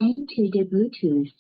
Into the Bluetooth.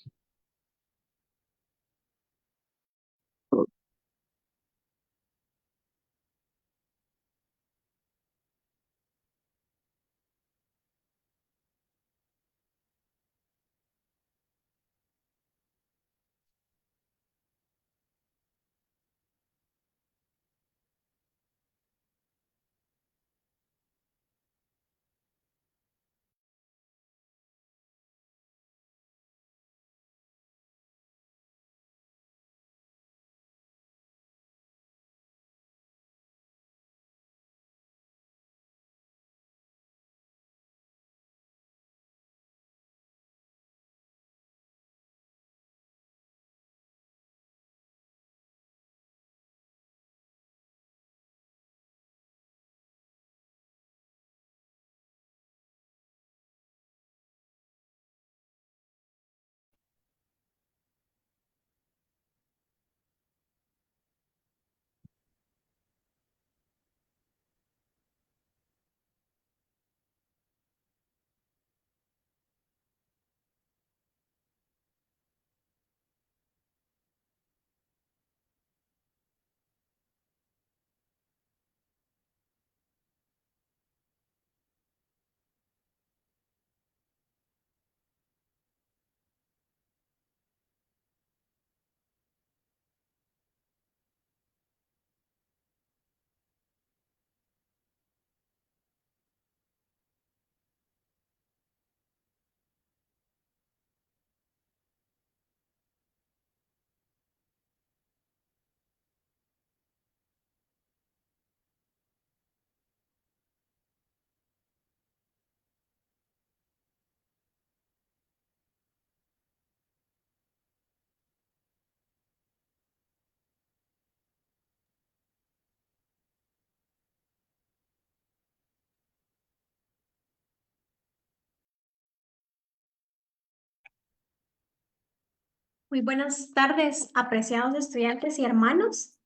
Muy buenas tardes, apreciados estudiantes y hermanos.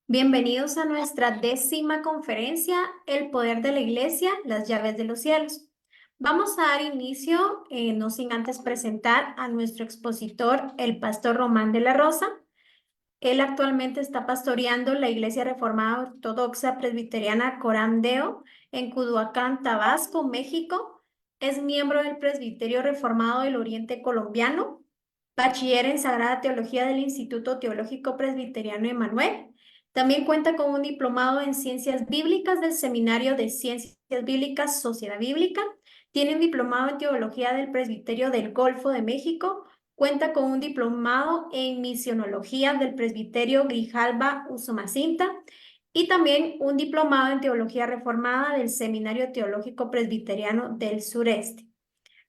Bienvenidos a nuestra 10ª conferencia, El Poder de la Iglesia, las Llaves de los Cielos. Vamos a dar inicio, no sin antes presentar a nuestro expositor, el pastor Román de la Rosa. Él actualmente está pastoreando la Iglesia Reformada Ortodoxa Presbiteriana Corandeo en Cuduacán, Tabasco, México. Es miembro del Presbiterio Reformado del Oriente Colombiano, bachiller en Sagrada Teología del Instituto Teológico Presbiteriano Emanuel. También cuenta con un diplomado en Ciencias Bíblicas del Seminario de Ciencias Bíblicas Sociedad Bíblica. Tiene un diplomado en Teología del Presbiterio del Golfo de México. Cuenta con un diplomado en Misionología del Presbiterio Grijalba Usumacinta y también un diplomado en Teología Reformada del Seminario Teológico Presbiteriano del Sureste.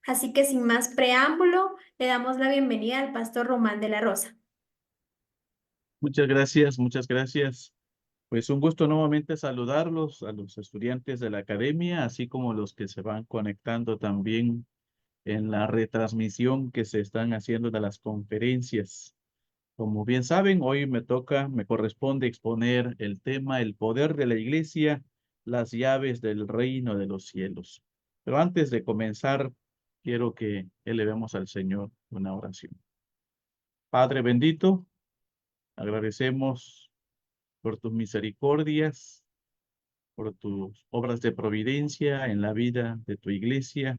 Así que sin más preámbulo, le damos la bienvenida al pastor Román de la Rosa. Muchas gracias, muchas gracias. Pues un gusto nuevamente saludarlos a los estudiantes de la academia, así como los que se van conectando también en la retransmisión que se están haciendo de las conferencias. Como bien saben, hoy me corresponde exponer el tema El poder de la iglesia, las llaves del reino de los cielos. Pero antes de comenzar, quiero que elevemos al Señor una oración. Padre bendito, agradecemos por tus misericordias, por tus obras de providencia en la vida de tu iglesia,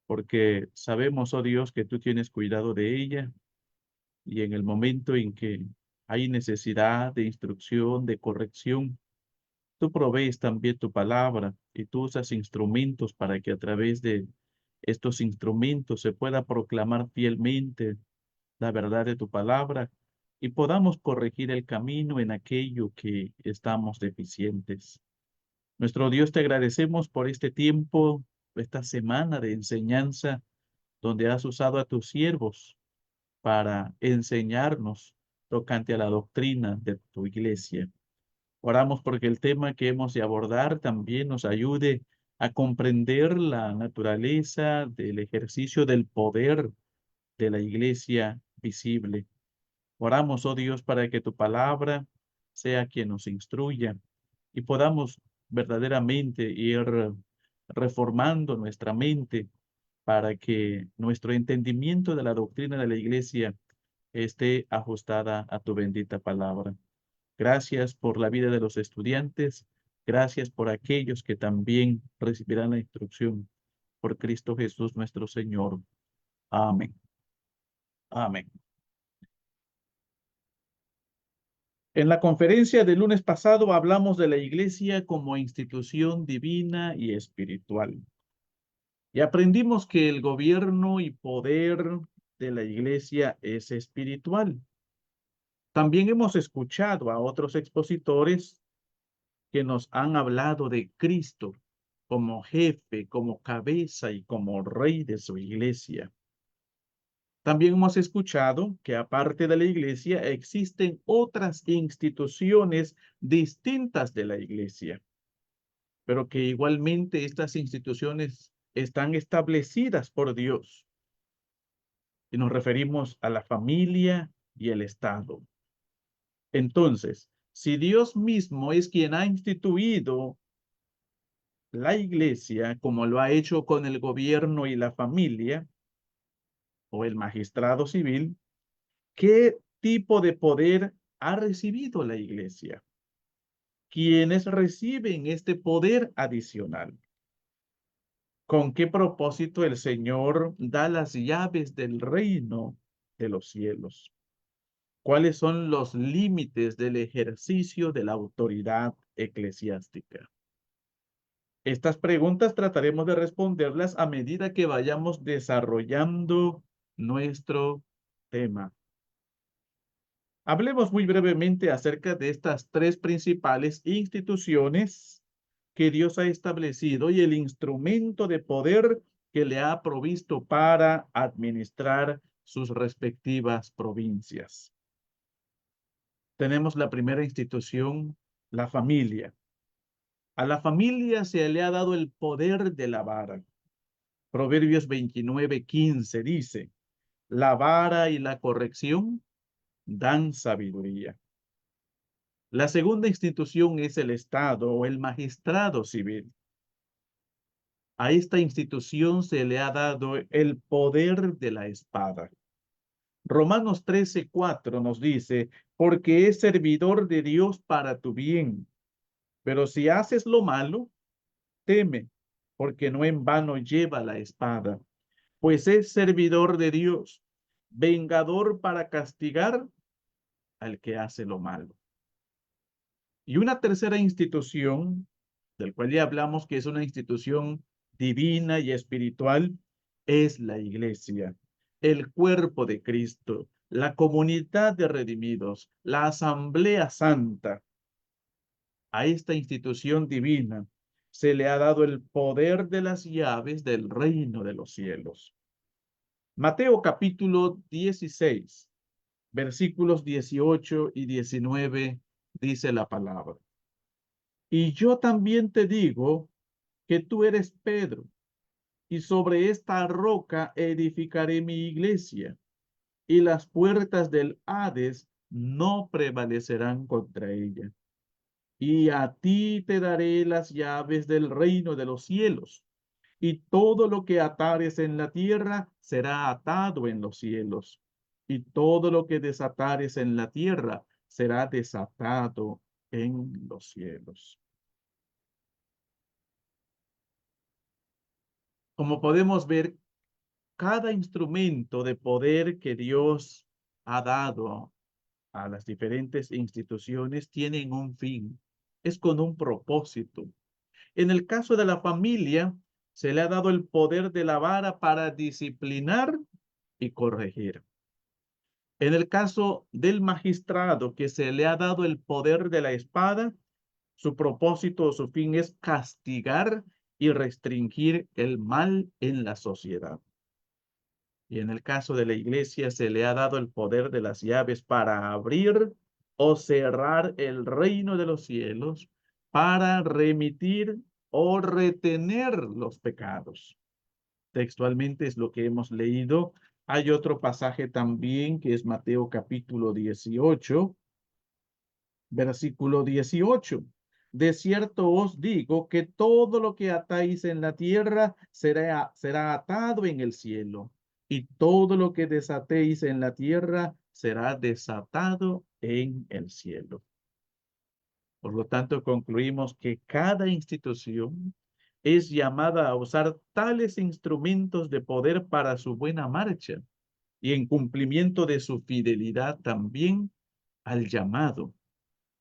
porque sabemos, oh Dios, que tú tienes cuidado de ella y en el momento en que hay necesidad de instrucción, de corrección, tú provees también tu palabra y tú usas instrumentos para que a través de estos instrumentos se pueda proclamar fielmente la verdad de tu palabra y podamos corregir el camino en aquello que estamos deficientes. Nuestro Dios, te agradecemos por este tiempo, esta semana de enseñanza, donde has usado a tus siervos para enseñarnos tocante a la doctrina de tu iglesia. Oramos porque el tema que hemos de abordar también nos ayude a comprender la naturaleza del ejercicio del poder de la iglesia visible. Oramos, oh Dios, para que tu palabra sea quien nos instruya y podamos verdaderamente ir reformando nuestra mente para que nuestro entendimiento de la doctrina de la iglesia esté ajustada a tu bendita palabra. Gracias por la vida de los estudiantes. Gracias por aquellos que también recibirán la instrucción. Por Cristo Jesús nuestro Señor. Amén. Amén. En la conferencia del lunes pasado hablamos de la iglesia como institución divina y espiritual. Y aprendimos que el gobierno y poder de la iglesia es espiritual. También hemos escuchado a otros expositores que nos han hablado de Cristo como jefe, como cabeza y como rey de su iglesia. También hemos escuchado que aparte de la iglesia existen otras instituciones distintas de la iglesia, pero que igualmente estas instituciones están establecidas por Dios. Y nos referimos a la familia y el Estado. Entonces, si Dios mismo es quien ha instituido la iglesia, como lo ha hecho con el gobierno y la familia, o el magistrado civil, ¿qué tipo de poder ha recibido la iglesia? ¿Quiénes reciben este poder adicional? ¿Con qué propósito el Señor da las llaves del reino de los cielos? ¿Cuáles son los límites del ejercicio de la autoridad eclesiástica? Estas preguntas trataremos de responderlas a medida que vayamos desarrollando nuestro tema. Hablemos muy brevemente acerca de estas tres principales instituciones que Dios ha establecido y el instrumento de poder que le ha provisto para administrar sus respectivas provincias. Tenemos la primera institución, la familia. A la familia se le ha dado el poder de la vara. Proverbios 29:15 dice, la vara y la corrección dan sabiduría. La segunda institución es el Estado o el magistrado civil. A esta institución se le ha dado el poder de la espada. Romanos 13:4 nos dice, porque es servidor de Dios para tu bien. Pero si haces lo malo, teme, porque no en vano lleva la espada, pues es servidor de Dios, vengador para castigar al que hace lo malo. Y una tercera institución, del cual ya hablamos que es una institución divina y espiritual, es la iglesia, el cuerpo de Cristo, la comunidad de redimidos, la asamblea santa. A esta institución divina se le ha dado el poder de las llaves del reino de los cielos. Mateo capítulo 16, versículos 18 y 19, dice la palabra. Y yo también te digo que tú eres Pedro, y sobre esta roca edificaré mi iglesia, y las puertas del Hades no prevalecerán contra ella. Y a ti te daré las llaves del reino de los cielos, y todo lo que atares en la tierra será atado en los cielos, y todo lo que desatares en la tierra será desatado en los cielos. Como podemos ver, cada instrumento de poder que Dios ha dado a las diferentes instituciones tienen un fin, es con un propósito. En el caso de la familia, se le ha dado el poder de la vara para disciplinar y corregir. En el caso del magistrado, que se le ha dado el poder de la espada, su propósito o su fin es castigar y restringir el mal en la sociedad. Y en el caso de la iglesia se le ha dado el poder de las llaves para abrir o cerrar el reino de los cielos, para remitir o retener los pecados. Textualmente es lo que hemos leído. Hay otro pasaje también que es Mateo capítulo 18, versículo 18. De cierto os digo que todo lo que atáis en la tierra será atado en el cielo, y todo lo que desatéis en la tierra será desatado en el cielo. Por lo tanto, concluimos que cada institución es llamada a usar tales instrumentos de poder para su buena marcha y en cumplimiento de su fidelidad también al llamado,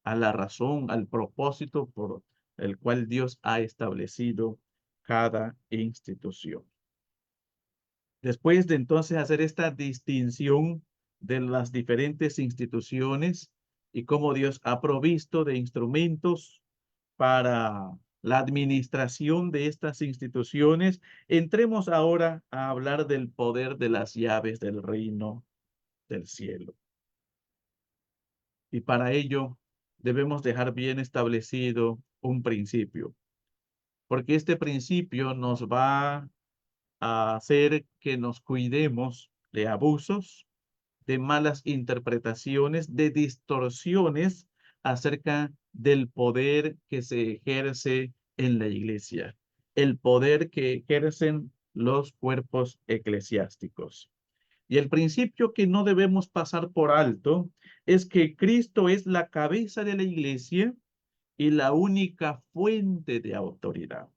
a la razón, al propósito por el cual Dios ha establecido cada institución. Después de entonces hacer esta distinción de las diferentes instituciones y cómo Dios ha provisto de instrumentos para la administración de estas instituciones, entremos ahora a hablar del poder de las llaves del reino del cielo. Y para ello debemos dejar bien establecido un principio, porque este principio nos va a hacer que nos cuidemos de abusos, de malas interpretaciones, de distorsiones acerca del poder que se ejerce en la iglesia, el poder que ejercen los cuerpos eclesiásticos. Y el principio que no debemos pasar por alto es que Cristo es la cabeza de la iglesia y la única fuente de autoridad.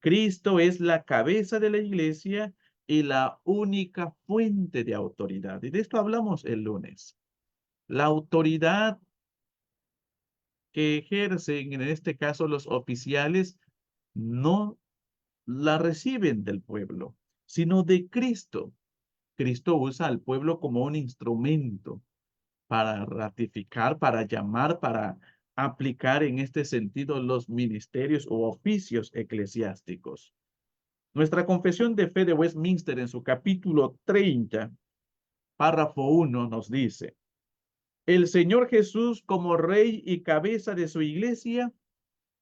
Cristo es la cabeza de la iglesia y la única fuente de autoridad. Y de esto hablamos el lunes. La autoridad que ejercen, en este caso los oficiales, no la reciben del pueblo, sino de Cristo. Cristo usa al pueblo como un instrumento para ratificar, para llamar, para aplicar en este sentido los ministerios o oficios eclesiásticos. Nuestra confesión de fe de Westminster en su capítulo 30, párrafo 1 nos dice: el Señor Jesús, como Rey y cabeza de su iglesia,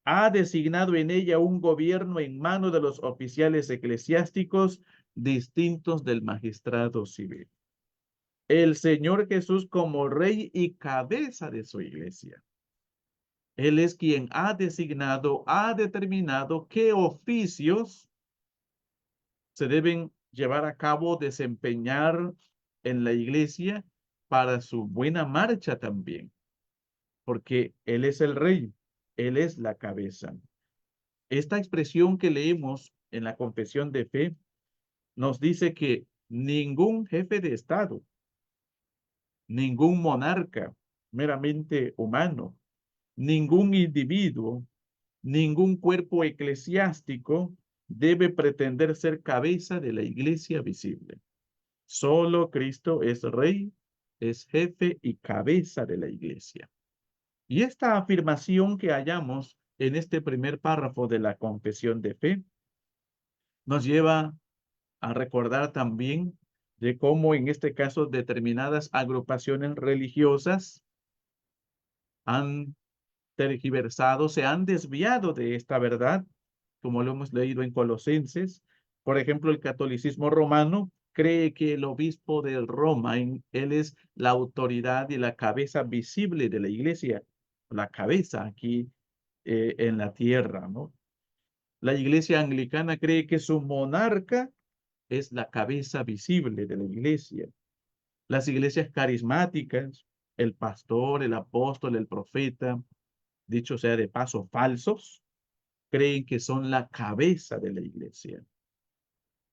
ha designado en ella un gobierno en manos de los oficiales eclesiásticos distintos del magistrado civil. El Señor Jesús como Rey y cabeza de su iglesia. Él es quien ha designado, ha determinado qué oficios se deben llevar a cabo, desempeñar en la iglesia para su buena marcha también, porque Él es el Rey, Él es la cabeza. Esta expresión que leemos en la confesión de fe nos dice que ningún jefe de Estado, ningún monarca meramente humano, ningún individuo, ningún cuerpo eclesiástico debe pretender ser cabeza de la iglesia visible. Solo Cristo es Rey, es jefe y cabeza de la iglesia. Y esta afirmación que hallamos en este primer párrafo de la confesión de fe nos lleva a recordar también de cómo en este caso determinadas agrupaciones religiosas han tergiversado, se han desviado de esta verdad, como lo hemos leído en Colosenses. Por ejemplo, el catolicismo romano cree que el obispo de Roma, él es la autoridad y la cabeza visible de la iglesia, la cabeza aquí en la tierra, ¿no? La iglesia anglicana cree que su monarca es la cabeza visible de la iglesia. Las iglesias carismáticas, el pastor, el apóstol, el profeta, dicho sea de paso, falsos, creen que son la cabeza de la iglesia.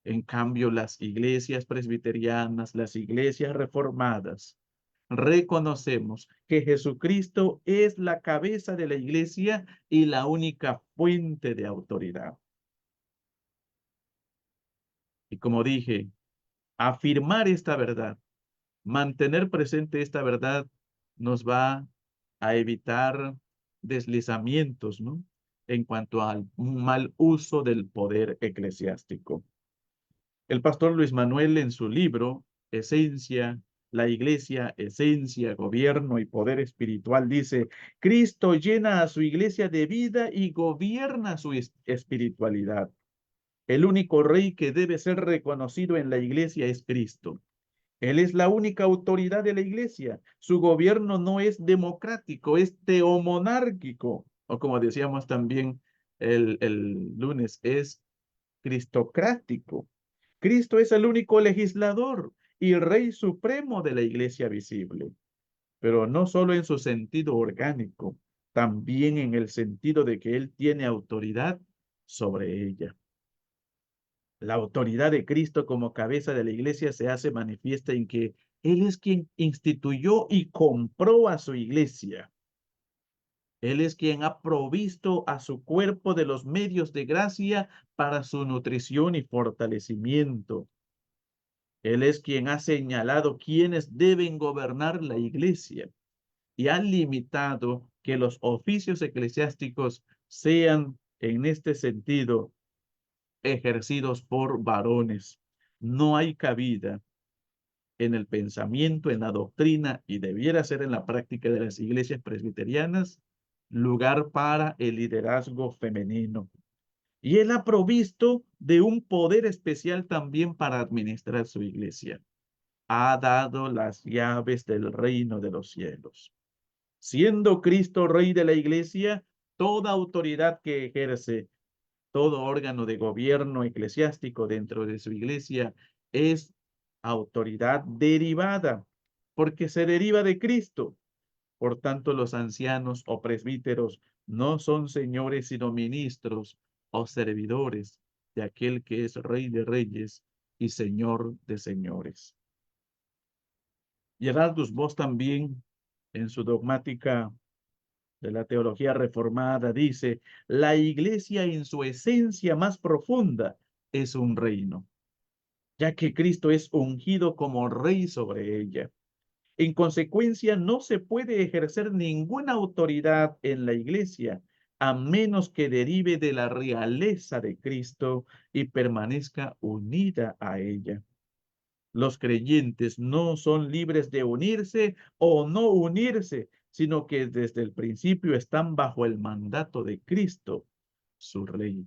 En cambio, las iglesias presbiterianas, las iglesias reformadas, reconocemos que Jesucristo es la cabeza de la iglesia y la única fuente de autoridad. Y como dije, afirmar esta verdad, mantener presente esta verdad, nos va a evitar deslizamientos, ¿no? En cuanto al mal uso del poder eclesiástico. El pastor Luis Manuel en su libro, Esencia, la Iglesia, Esencia, Gobierno y Poder Espiritual, dice: Cristo llena a su iglesia de vida y gobierna su espiritualidad. El único rey que debe ser reconocido en la iglesia es Cristo. Él es la única autoridad de la iglesia. Su gobierno no es democrático, es teomonárquico. o como decíamos también el lunes, es cristocrático. Cristo es el único legislador y rey supremo de la iglesia visible, pero no solo en su sentido orgánico, también en el sentido de que Él tiene autoridad sobre ella. La autoridad de Cristo como cabeza de la iglesia se hace manifiesta en que Él es quien instituyó y compró a su iglesia. Él es quien ha provisto a su cuerpo de los medios de gracia para su nutrición y fortalecimiento. Él es quien ha señalado quiénes deben gobernar la iglesia y ha limitado que los oficios eclesiásticos sean, en este sentido, ejercidos por varones. No hay cabida en el pensamiento, en la doctrina y debiera ser en la práctica de las iglesias presbiterianas lugar para el liderazgo femenino. Y él ha provisto de un poder especial también para administrar su iglesia. Ha dado las llaves del reino de los cielos. Siendo Cristo rey de la iglesia, toda autoridad que ejerce, todo órgano de gobierno eclesiástico dentro de su iglesia es autoridad derivada, porque se deriva de Cristo. Por tanto, los ancianos o presbíteros no son señores, sino ministros o servidores de aquel que es Rey de Reyes y Señor de Señores. Gerardus Vos también, en su dogmática de la teología reformada, dice, la iglesia en su esencia más profunda es un reino, ya que Cristo es ungido como rey sobre ella. En consecuencia, no se puede ejercer ninguna autoridad en la iglesia a menos que derive de la realeza de Cristo y permanezca unida a ella. Los creyentes no son libres de unirse o no unirse, sino que desde el principio están bajo el mandato de Cristo, su Rey.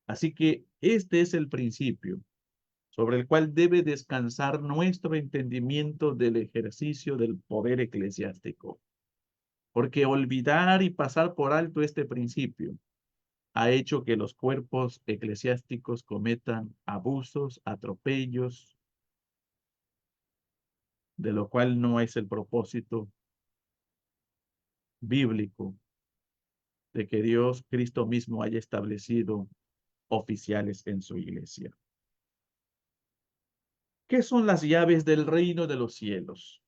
Así que este es el principio sobre el cual debe descansar nuestro entendimiento del ejercicio del poder eclesiástico. Porque olvidar y pasar por alto este principio ha hecho que los cuerpos eclesiásticos cometan abusos, atropellos, de lo cual no es el propósito bíblico de que Dios, Cristo mismo, haya establecido oficiales en su iglesia. ¿Qué son las llaves del reino de los cielos?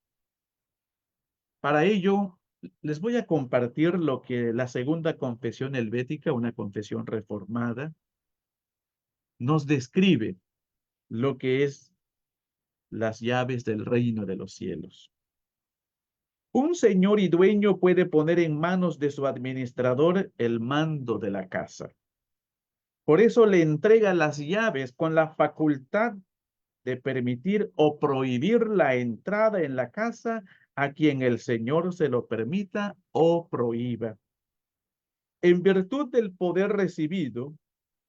Para ello, les voy a compartir lo que la segunda confesión helvética, una confesión reformada, nos describe lo que es las llaves del reino de los cielos. Un señor y dueño puede poner en manos de su administrador el mando de la casa. Por eso le entrega las llaves con la facultad de permitir o prohibir la entrada en la casa a quien el Señor se lo permita o prohíba. En virtud del poder recibido,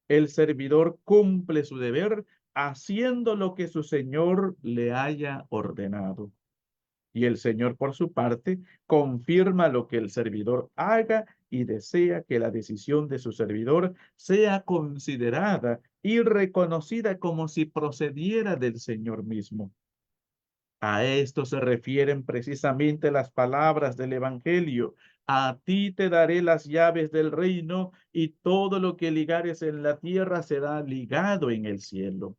el servidor cumple su deber haciendo lo que su Señor le haya ordenado. Y el Señor, por su parte, confirma lo que el servidor haga y desea que la decisión de su servidor sea considerada y reconocida como si procediera del Señor mismo. A esto se refieren precisamente las palabras del Evangelio. A ti te daré las llaves del reino y todo lo que ligares en la tierra será ligado en el cielo.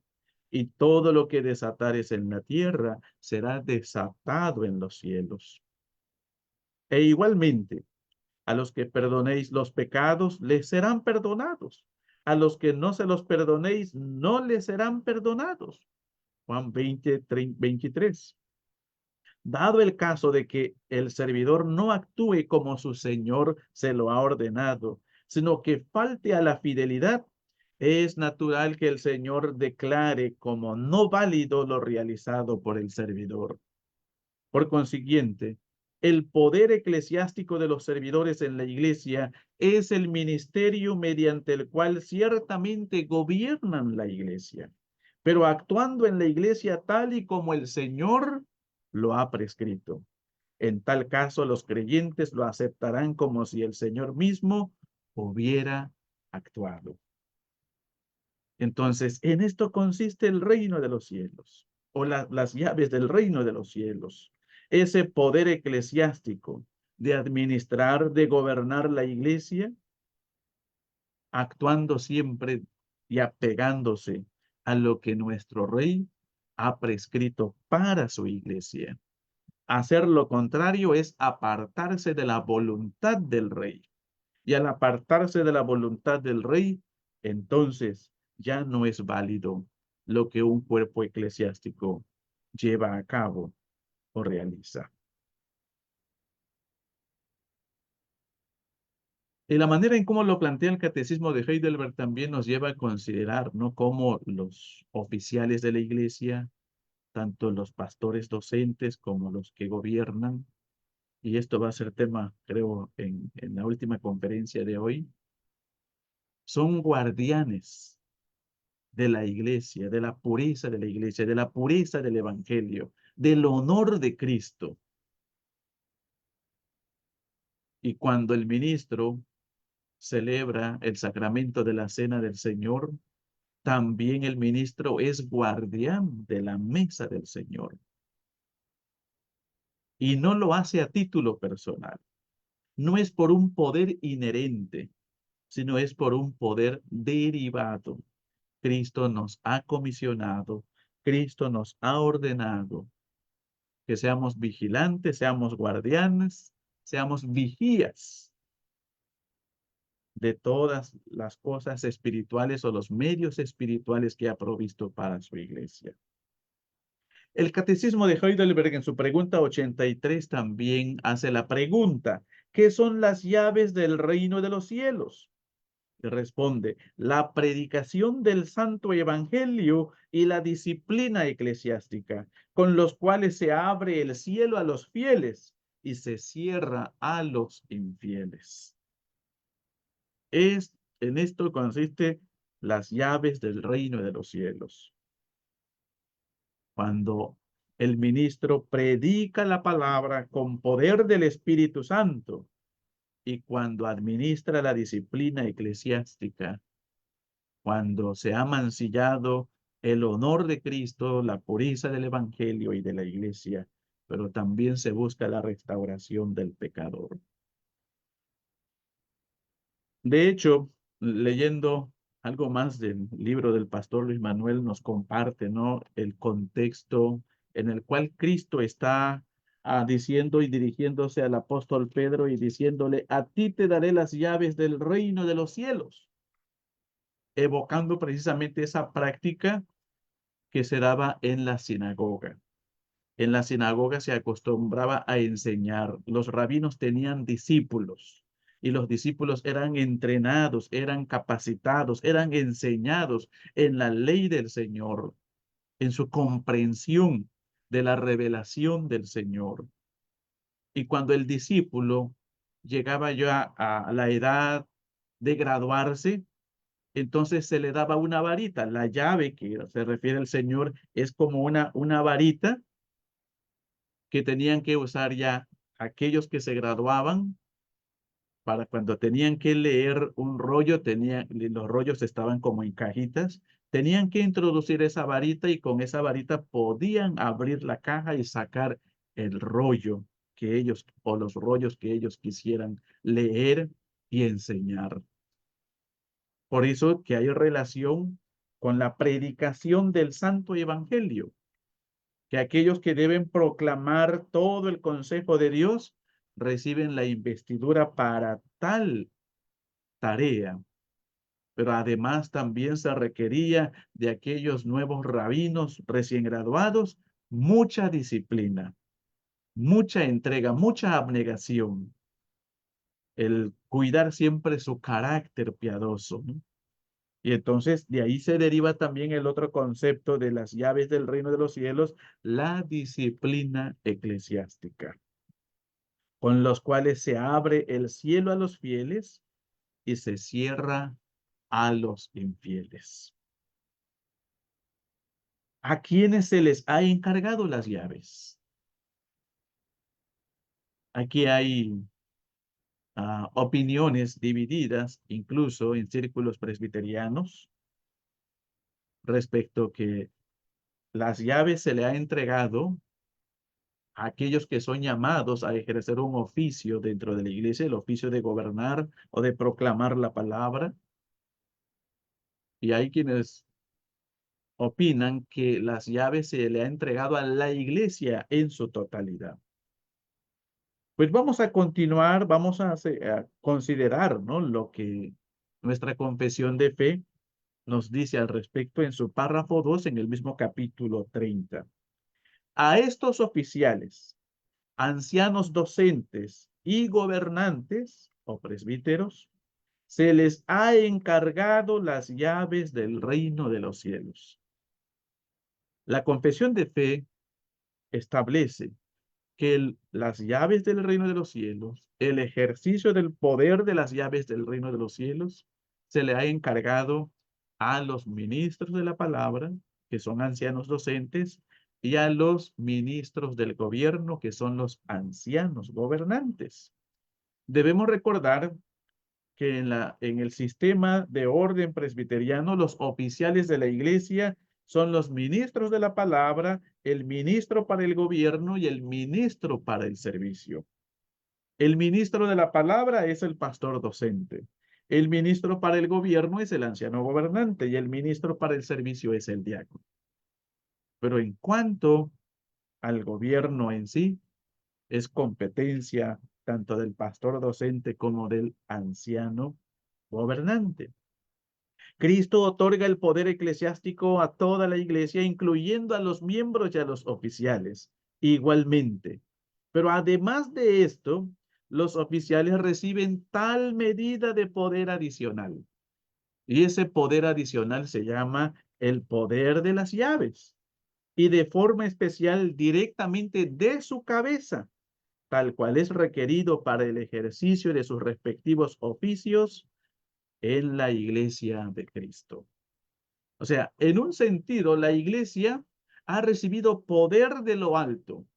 Y todo lo que desatares en la tierra será desatado en los cielos. E igualmente, a los que perdonéis los pecados, les serán perdonados. A los que no se los perdonéis, no les serán perdonados. Juan 20:23. Dado el caso de que el servidor no actúe como su señor se lo ha ordenado, sino que falte a la fidelidad, es natural que el señor declare como no válido lo realizado por el servidor. Por consiguiente, el poder eclesiástico de los servidores en la iglesia es el ministerio mediante el cual ciertamente gobiernan la iglesia, pero actuando en la iglesia tal y como el Señor lo ha prescrito. En tal caso, los creyentes lo aceptarán como si el Señor mismo hubiera actuado. Entonces, en esto consiste el reino de los cielos, o las llaves del reino de los cielos. Ese poder eclesiástico de administrar, de gobernar la iglesia, actuando siempre y apegándose a lo que nuestro rey ha prescrito para su iglesia. Hacer lo contrario es apartarse de la voluntad del rey. Y al apartarse de la voluntad del rey, entonces ya no es válido lo que un cuerpo eclesiástico lleva a cabo o realiza. Y la manera en cómo lo plantea el catecismo de Heidelberg también nos lleva a considerar, ¿no?, cómo los oficiales de la iglesia, tanto los pastores docentes como los que gobiernan, y esto va a ser tema, creo, en la última conferencia de hoy, son guardianes de la iglesia, de la pureza de la iglesia, de la pureza del evangelio, del honor de Cristo. Y cuando el ministro celebra el sacramento de la cena del Señor, también el ministro es guardián de la mesa del Señor. Y no lo hace a título personal. No es por un poder inherente, sino es por un poder derivado. Cristo nos ha comisionado, Cristo nos ha ordenado que seamos vigilantes, seamos guardianes, seamos vigías de todas las cosas espirituales o los medios espirituales que ha provisto para su iglesia. El Catecismo de Heidelberg en su pregunta 83 también hace la pregunta: ¿qué son las llaves del reino de los cielos? Y responde: la predicación del Santo Evangelio y la disciplina eclesiástica, con los cuales se abre el cielo a los fieles y se cierra a los infieles. En esto consiste las llaves del reino de los cielos. Cuando el ministro predica la palabra con poder del Espíritu Santo y cuando administra la disciplina eclesiástica, cuando se ha mancillado el honor de Cristo, la pureza del Evangelio y de la iglesia, pero también se busca la restauración del pecador. De hecho, leyendo algo más del libro del pastor Luis Manuel, nos comparte, ¿no?, el contexto en el cual Cristo está diciendo y dirigiéndose al apóstol Pedro y diciéndole: a ti te daré las llaves del reino de los cielos, evocando precisamente esa práctica que se daba en la sinagoga. En la sinagoga se acostumbraba a enseñar. Los rabinos tenían discípulos y los discípulos eran entrenados, eran capacitados, eran enseñados en la ley del Señor, en su comprensión de la revelación del Señor. Y cuando el discípulo llegaba ya a la edad de graduarse, entonces se le daba una varita. La llave que se refiere el Señor es como una varita que tenían que usar ya aquellos que se graduaban para cuando tenían que leer un rollo, los rollos estaban como en cajitas, tenían que introducir esa varita y con esa varita podían abrir la caja y sacar el rollo que ellos o los rollos que ellos quisieran leer y enseñar. Por eso que hay relación con la predicación del Santo Evangelio, que aquellos que deben proclamar todo el consejo de Dios reciben la investidura para tal tarea. Pero además también se requería de aquellos nuevos rabinos recién graduados mucha disciplina, mucha entrega, mucha abnegación, el cuidar siempre su carácter piadoso, ¿no? Y entonces de ahí se deriva también el otro concepto de las llaves del reino de los cielos, la disciplina eclesiástica, con los cuales se abre el cielo a los fieles y se cierra a los infieles. ¿A quiénes se les ha encargado las llaves? Aquí hay opiniones divididas, incluso en círculos presbiterianos, respecto que las llaves se le ha entregado a aquellos que son llamados a ejercer un oficio dentro de la iglesia, el oficio de gobernar o de proclamar la palabra. Y hay quienes opinan que las llaves se le ha entregado a la iglesia en su totalidad. Pues vamos a continuar, vamos a considerar, ¿no?, lo que nuestra confesión de fe nos dice al respecto en su párrafo 2 en el mismo capítulo 30. A estos oficiales, ancianos docentes y gobernantes o presbíteros, se les ha encargado las llaves del reino de los cielos. La confesión de fe establece que las llaves del reino de los cielos, el ejercicio del poder de las llaves del reino de los cielos, se le ha encargado a los ministros de la palabra, que son ancianos docentes, y a los ministros del gobierno, que son los ancianos gobernantes. Debemos recordar que en el sistema de orden presbiteriano, los oficiales de la iglesia son los ministros de la palabra, el ministro para el gobierno y el ministro para el servicio. El ministro de la palabra es el pastor docente. El ministro para el gobierno es el anciano gobernante y el ministro para el servicio es el diácono. Pero en cuanto al gobierno en sí, es competencia tanto del pastor docente como del anciano gobernante. Cristo otorga el poder eclesiástico a toda la iglesia, incluyendo a los miembros y a los oficiales, igualmente. Pero además de esto, los oficiales reciben tal medida de poder adicional. Y ese poder adicional se llama el poder de las llaves. Y de forma especial directamente de su cabeza, tal cual es requerido para el ejercicio de sus respectivos oficios en la iglesia de Cristo. O sea, en un sentido, la iglesia ha recibido poder de lo alto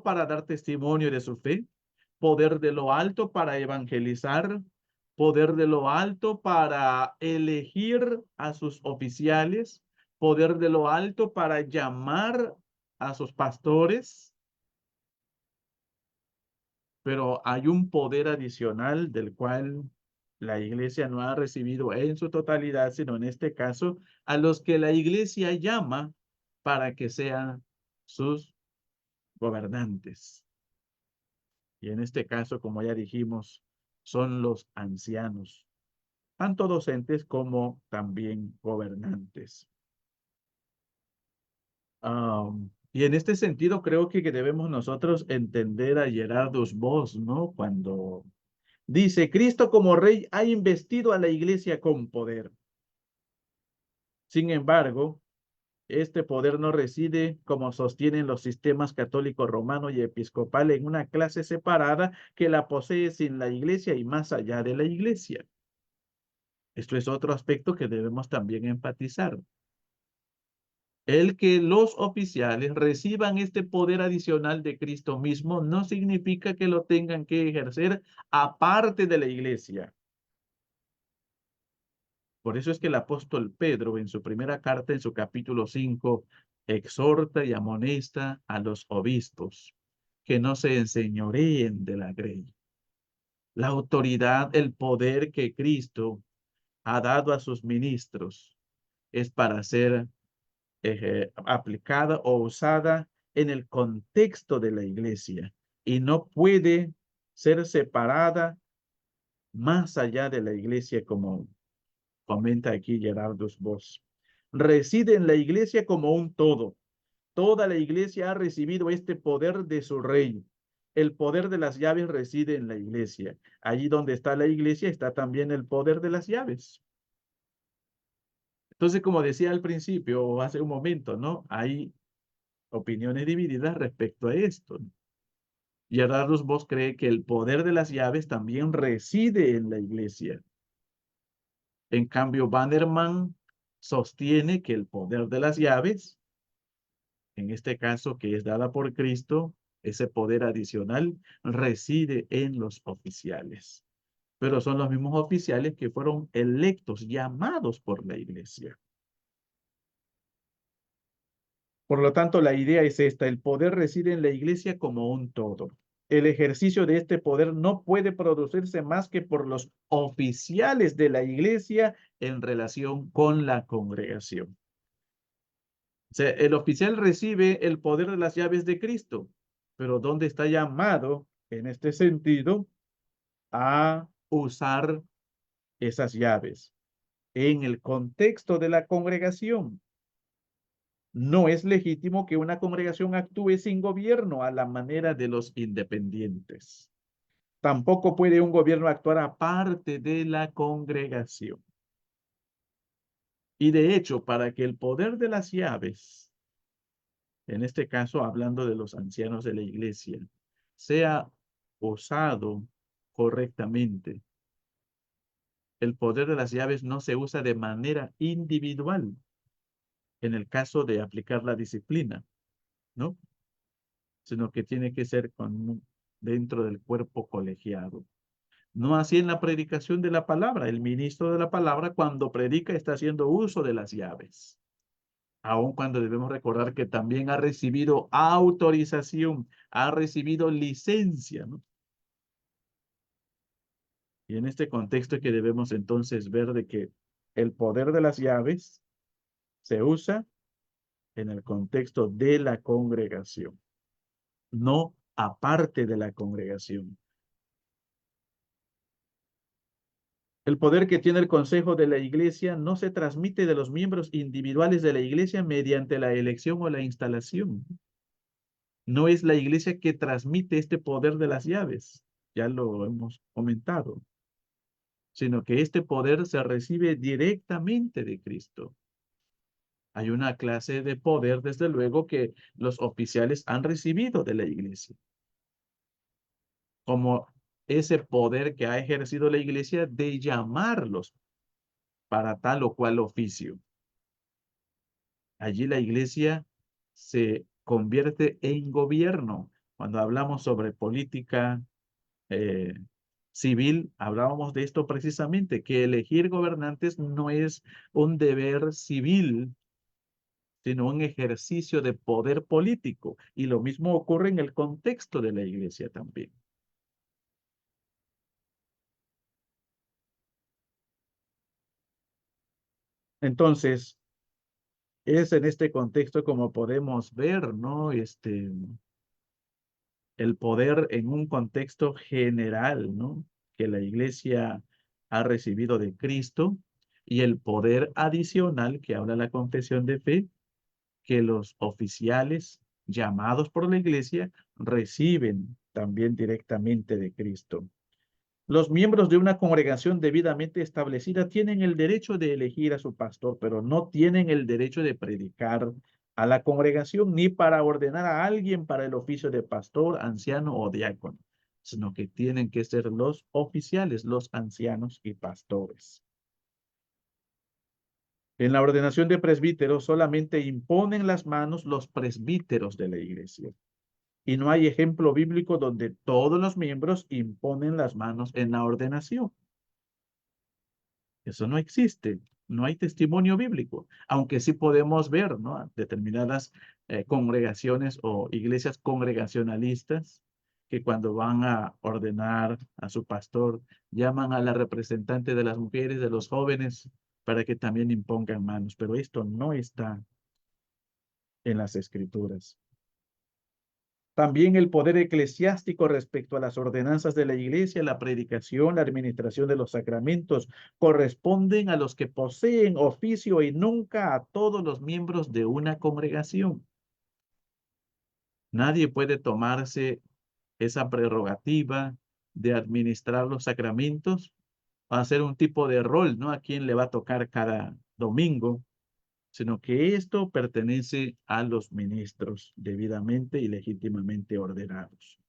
para dar testimonio de su fe, poder de lo alto para evangelizar, poder de lo alto para elegir a sus oficiales, poder de lo alto para llamar a sus pastores, pero hay un poder adicional del cual la iglesia no ha recibido en su totalidad, sino en este caso a los que la iglesia llama para que sean sus gobernantes. Y en este caso, como ya dijimos, son los ancianos, tanto docentes como también gobernantes. Y en este sentido creo que debemos nosotros entender a Gerardus Voss, ¿no? Cuando dice, Cristo como rey ha investido a la iglesia con poder. Sin embargo, este poder no reside, como sostienen los sistemas católico romano y episcopal, en una clase separada que la posee sin la iglesia y más allá de la iglesia. Esto es otro aspecto que debemos también enfatizar. El que los oficiales reciban este poder adicional de Cristo mismo no significa que lo tengan que ejercer aparte de la iglesia. Por eso es que el apóstol Pedro, en su primera carta, en su capítulo 5, exhorta y amonesta a los obispos que no se enseñoreen de la grey. La autoridad, el poder que Cristo ha dado a sus ministros es para ser aplicada o usada en el contexto de la iglesia y no puede ser separada más allá de la iglesia, como comenta aquí Gerardus Voss. Reside en la iglesia como un todo. Toda la iglesia ha recibido este poder de su rey. El poder de las llaves reside en la iglesia. Allí donde está la iglesia está también el poder de las llaves. Entonces, como decía al principio o hace un momento, ¿no? Hay opiniones divididas respecto a esto. Gerardus Voss cree que el poder de las llaves también reside en la iglesia. En cambio, Bannerman sostiene que el poder de las llaves, en este caso que es dada por Cristo, Ese poder adicional reside en los oficiales, pero son los mismos oficiales que fueron electos, llamados por la iglesia. Por lo tanto, la idea es esta: el poder reside en la iglesia como un todo. El ejercicio de este poder no puede producirse más que por los oficiales de la iglesia en relación con la congregación. O sea, el oficial recibe el poder de las llaves de Cristo, pero ¿dónde está llamado en este sentido a usar esas llaves? En el contexto de la congregación. No es legítimo que una congregación actúe sin gobierno a la manera de los independientes. Tampoco puede un gobierno actuar aparte de la congregación. Y de hecho, para que el poder de las llaves, en este caso hablando de los ancianos de la iglesia, sea usado correctamente, el poder de las llaves no se usa de manera individual en el caso de aplicar la disciplina, ¿no? Sino que tiene que ser dentro del cuerpo colegiado. No así en la predicación de la palabra. El ministro de la palabra, cuando predica, está haciendo uso de las llaves. Aun cuando debemos recordar que también ha recibido autorización, ha recibido licencia, ¿no? Y en este contexto es que debemos entonces ver de que el poder de las llaves se usa en el contexto de la congregación, no aparte de la congregación. El poder que tiene el consejo de la iglesia no se transmite de los miembros individuales de la iglesia mediante la elección o la instalación. No es la iglesia que transmite este poder de las llaves, ya lo hemos comentado, sino que este poder se recibe directamente de Cristo. Hay una clase de poder, desde luego, que los oficiales han recibido de la iglesia, como ese poder que ha ejercido la iglesia de llamarlos para tal o cual oficio. Allí la iglesia se convierte en gobierno. Cuando hablamos sobre política eh, civil, hablábamos de esto precisamente, que elegir gobernantes no es un deber civil, sino un ejercicio de poder político. Y lo mismo ocurre en el contexto de la iglesia también. Entonces, es en este contexto como podemos ver, ¿no? El poder en un contexto general, ¿no? Que la iglesia ha recibido de Cristo, y el poder adicional que habla la confesión de fe, que los oficiales llamados por la iglesia reciben también directamente de Cristo. Los miembros de una congregación debidamente establecida tienen el derecho de elegir a su pastor, pero no tienen el derecho de predicar a la congregación ni para ordenar a alguien para el oficio de pastor, anciano o diácono, sino que tienen que ser los oficiales, los ancianos y pastores. En la ordenación de presbíteros solamente imponen las manos los presbíteros de la iglesia. Y no hay ejemplo bíblico donde todos los miembros imponen las manos en la ordenación. Eso no existe. No hay testimonio bíblico, aunque sí podemos ver, ¿no? Determinadas congregaciones o iglesias congregacionalistas que cuando van a ordenar a su pastor, llaman a la representante de las mujeres, de los jóvenes, para que también impongan manos. Pero esto no está en las escrituras. También el poder eclesiástico respecto a las ordenanzas de la iglesia, la predicación, la administración de los sacramentos, corresponden a los que poseen oficio y nunca a todos los miembros de una congregación. Nadie puede tomarse esa prerrogativa de administrar los sacramentos o hacer un tipo de rol, ¿no? A quién le va a tocar cada domingo, sino que esto pertenece a los ministros debidamente y legítimamente ordenados.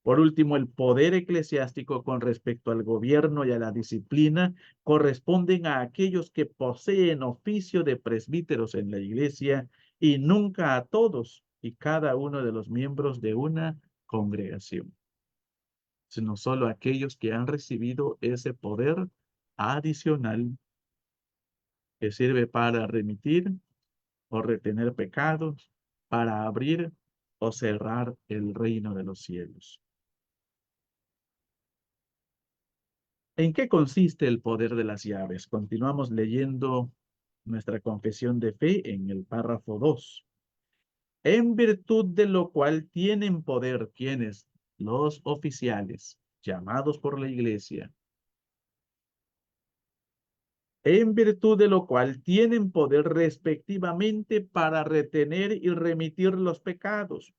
Por último, el poder eclesiástico con respecto al gobierno y a la disciplina corresponden a aquellos que poseen oficio de presbíteros en la iglesia y nunca a todos y cada uno de los miembros de una congregación, sino solo aquellos que han recibido ese poder adicional que sirve para remitir o retener pecados, para abrir o cerrar el reino de los cielos. ¿En qué consiste el poder de las llaves? Continuamos leyendo nuestra confesión de fe en el párrafo 2. En virtud de lo cual tienen poder quienes, los oficiales, llamados por la iglesia, en virtud de lo cual tienen poder respectivamente para retener y remitir los pecados,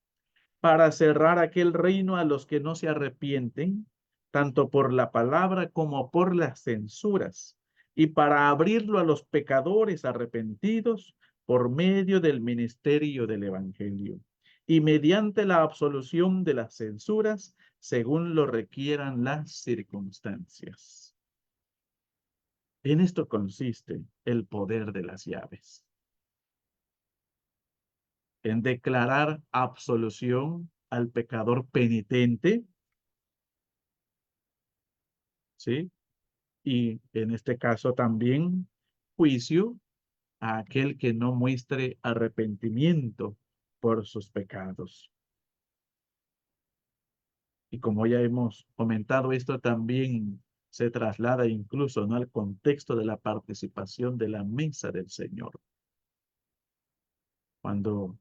para cerrar aquel reino a los que no se arrepienten, tanto por la palabra como por las censuras, y para abrirlo a los pecadores arrepentidos por medio del ministerio del Evangelio, y mediante la absolución de las censuras, según lo requieran las circunstancias. En esto consiste el poder de las llaves, en declarar absolución al pecador penitente, ¿sí? Y en este caso también juicio a aquel que no muestre arrepentimiento por sus pecados. Y como ya hemos comentado, esto también se traslada incluso, ¿no?, al contexto de la participación de la mesa del Señor. Cuando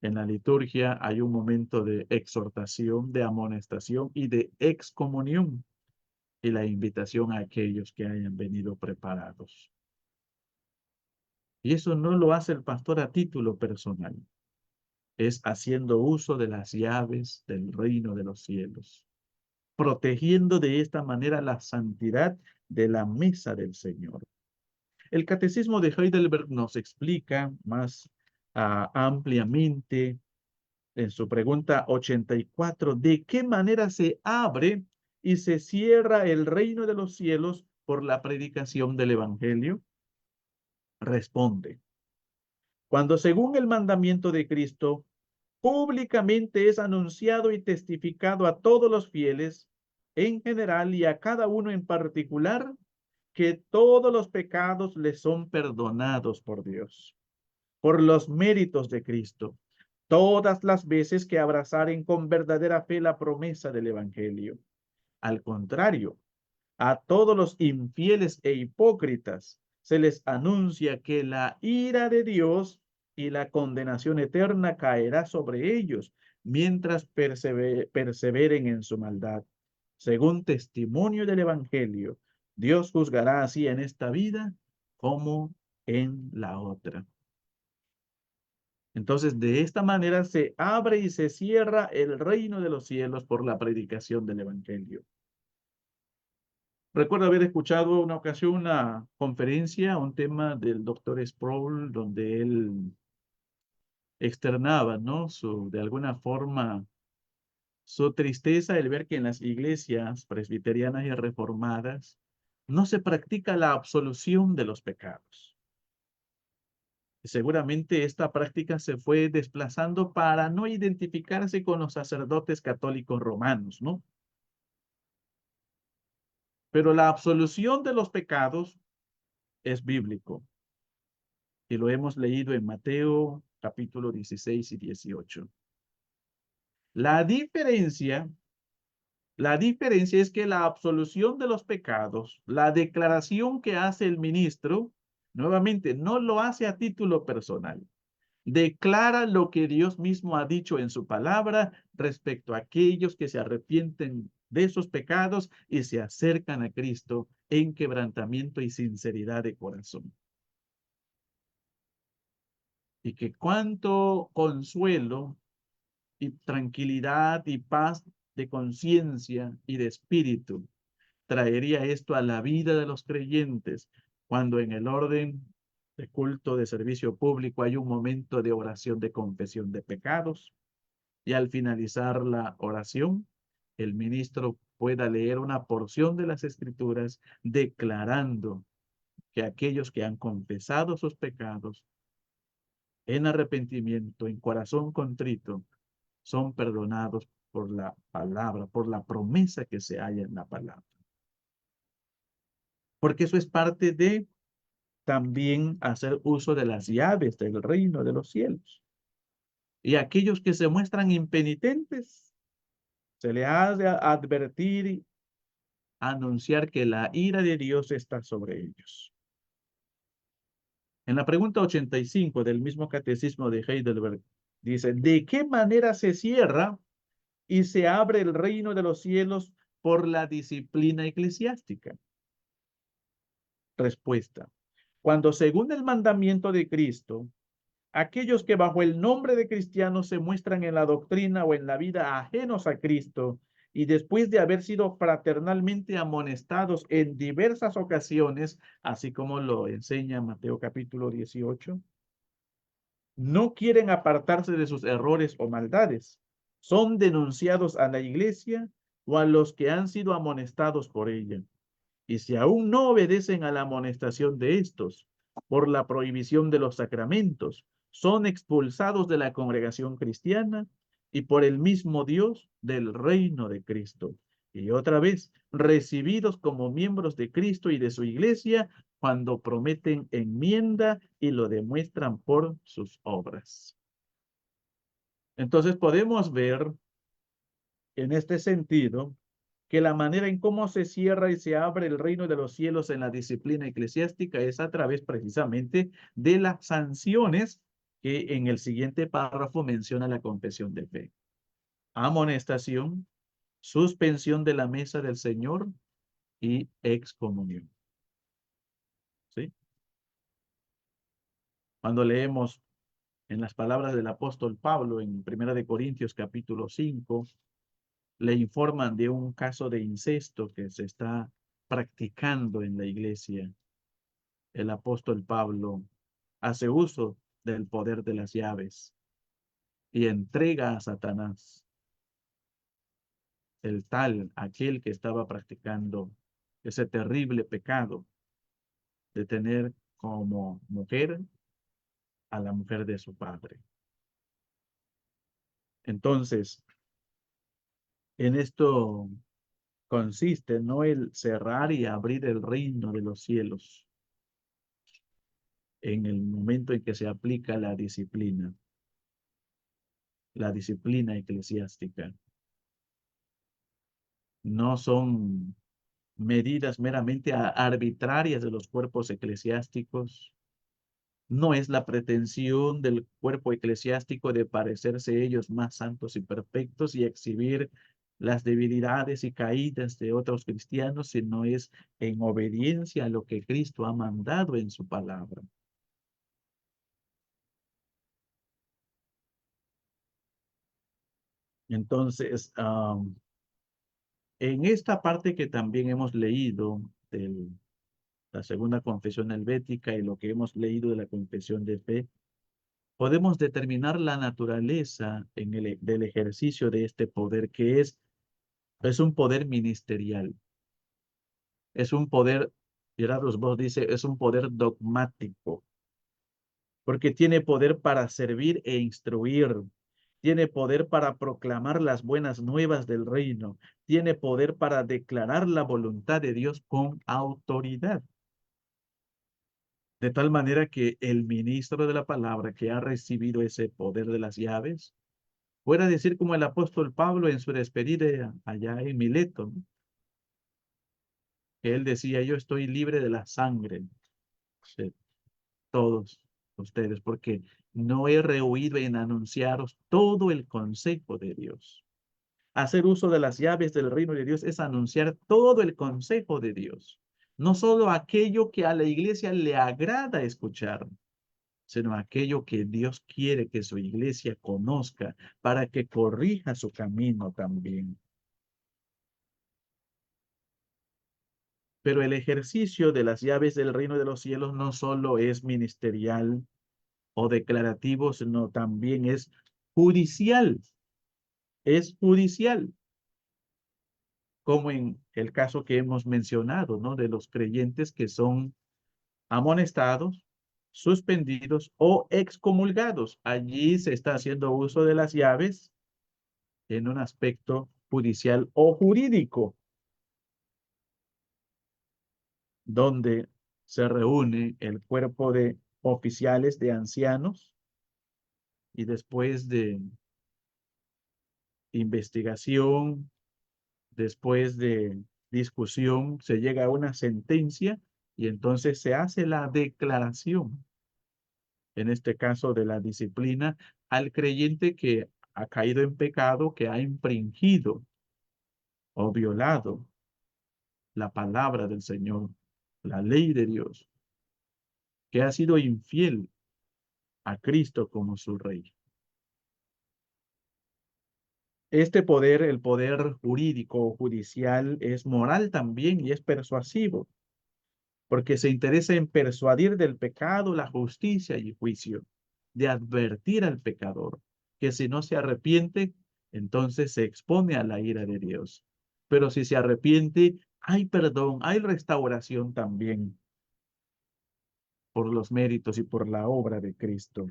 en la liturgia hay un momento de exhortación, de amonestación y de excomunión, y la invitación a aquellos que hayan venido preparados. Y eso no lo hace el pastor a título personal, es haciendo uso de las llaves del reino de los cielos, protegiendo de esta manera la santidad de la mesa del Señor. El Catecismo de Heidelberg nos explica más ampliamente en su pregunta 84, ¿de qué manera se abre y se cierra el reino de los cielos por la predicación del Evangelio? Responde, cuando según el mandamiento de Cristo, públicamente es anunciado y testificado a todos los fieles, en general y a cada uno en particular, que todos los pecados les son perdonados por Dios, por los méritos de Cristo, todas las veces que abrazaren con verdadera fe la promesa del Evangelio. Al contrario, a todos los infieles e hipócritas se les anuncia que la ira de Dios y la condenación eterna caerá sobre ellos mientras perseveren en su maldad. Según testimonio del Evangelio, Dios juzgará así en esta vida como en la otra. Entonces, de esta manera se abre y se cierra el reino de los cielos por la predicación del Evangelio. Recuerdo haber escuchado una ocasión una conferencia, un tema del doctor Sproul, donde él externaba, ¿no?, de alguna forma, su tristeza el ver que en las iglesias presbiterianas y reformadas no se practica la absolución de los pecados. Seguramente esta práctica se fue desplazando para no identificarse con los sacerdotes católicos romanos, ¿no? Pero la absolución de los pecados es bíblico y lo hemos leído en Mateo capítulo 16 y 18. La diferencia es que la absolución de los pecados, la declaración que hace el ministro, nuevamente, no lo hace a título personal. Declara lo que Dios mismo ha dicho en su palabra respecto a aquellos que se arrepienten de sus pecados y se acercan a Cristo en quebrantamiento y sinceridad de corazón. Y que cuánto consuelo y tranquilidad y paz de conciencia y de espíritu traería esto a la vida de los creyentes cuando en el orden de culto de servicio público hay un momento de oración de confesión de pecados y al finalizar la oración el ministro pueda leer una porción de las escrituras declarando que aquellos que han confesado sus pecados en arrepentimiento, en corazón contrito, son perdonados por la palabra, por la promesa que se halla en la palabra. Porque eso es parte de también hacer uso de las llaves del reino de los cielos. Y aquellos que se muestran impenitentes, se les ha de advertir y anunciar que la ira de Dios está sobre ellos. En la pregunta 85 del mismo catecismo de Heidelberg, dice, ¿de qué manera se cierra y se abre el reino de los cielos por la disciplina eclesiástica? Respuesta. Cuando según el mandamiento de Cristo, aquellos que bajo el nombre de cristianos se muestran en la doctrina o en la vida ajenos a Cristo y después de haber sido fraternalmente amonestados en diversas ocasiones, así como lo enseña Mateo capítulo 18, no quieren apartarse de sus errores o maldades. Son denunciados a la iglesia o a los que han sido amonestados por ella. Y si aún no obedecen a la amonestación de estos por la prohibición de los sacramentos, son expulsados de la congregación cristiana y por el mismo Dios del reino de Cristo. Y otra vez, recibidos como miembros de Cristo y de su iglesia cuando prometen enmienda y lo demuestran por sus obras. Entonces podemos ver en este sentido que la manera en cómo se cierra y se abre el reino de los cielos en la disciplina eclesiástica es a través precisamente de las sanciones que en el siguiente párrafo menciona la confesión de fe. Amonestación, suspensión de la mesa del Señor y excomunión. ¿Sí? Cuando leemos en las palabras del apóstol Pablo en 1 de Corintios capítulo 5, le informan de un caso de incesto que se está practicando en la iglesia. El apóstol Pablo hace uso del poder de las llaves y entrega a Satanás, el tal, aquel que estaba practicando ese terrible pecado de tener como mujer a la mujer de su padre. Entonces, en esto consiste, no el cerrar y abrir el reino de los cielos en el momento en que se aplica la disciplina eclesiástica. No son medidas meramente arbitrarias de los cuerpos eclesiásticos. No es la pretensión del cuerpo eclesiástico de parecerse ellos más santos y perfectos y exhibir las debilidades y caídas de otros cristianos, sino es en obediencia a lo que Cristo ha mandado en su palabra. Entonces, en esta parte que también hemos leído de la segunda confesión helvética y lo que hemos leído de la confesión de fe, podemos determinar la naturaleza del ejercicio de este poder, que es un poder ministerial, es un poder, Gerardus Vos dice, es un poder dogmático, porque tiene poder para servir e instruir, tiene poder para proclamar las buenas nuevas del reino, tiene poder para declarar la voluntad de Dios con autoridad. De tal manera que el ministro de la palabra que ha recibido ese poder de las llaves, pueda decir como el apóstol Pablo en su despedida allá en Mileto, ¿no? Que él decía, yo estoy libre de la sangre de todos ustedes, porque no he rehuido en anunciaros todo el consejo de Dios. Hacer uso de las llaves del reino de Dios es anunciar todo el consejo de Dios, no solo aquello que a la iglesia le agrada escuchar, sino aquello que Dios quiere que su iglesia conozca para que corrija su camino también. Pero el ejercicio de las llaves del reino de los cielos no solo es ministerial o declarativo, sino también es judicial. Es judicial, como en el caso que hemos mencionado, ¿no? De los creyentes que son amonestados, suspendidos o excomulgados. Allí se está haciendo uso de las llaves en un aspecto judicial o jurídico, donde se reúne el cuerpo de oficiales, de ancianos, y después de investigación, después de discusión, se llega a una sentencia y entonces se hace la declaración, en este caso de la disciplina, al creyente que ha caído en pecado, que ha infringido o violado la palabra del Señor, la ley de Dios, que ha sido infiel a Cristo como su rey. Este poder, el poder jurídico o judicial, es moral también y es persuasivo, porque se interesa en persuadir del pecado, la justicia y el juicio, de advertir al pecador, que si no se arrepiente, entonces se expone a la ira de Dios. Pero si se arrepiente, hay perdón, hay restauración también por los méritos y por la obra de Cristo.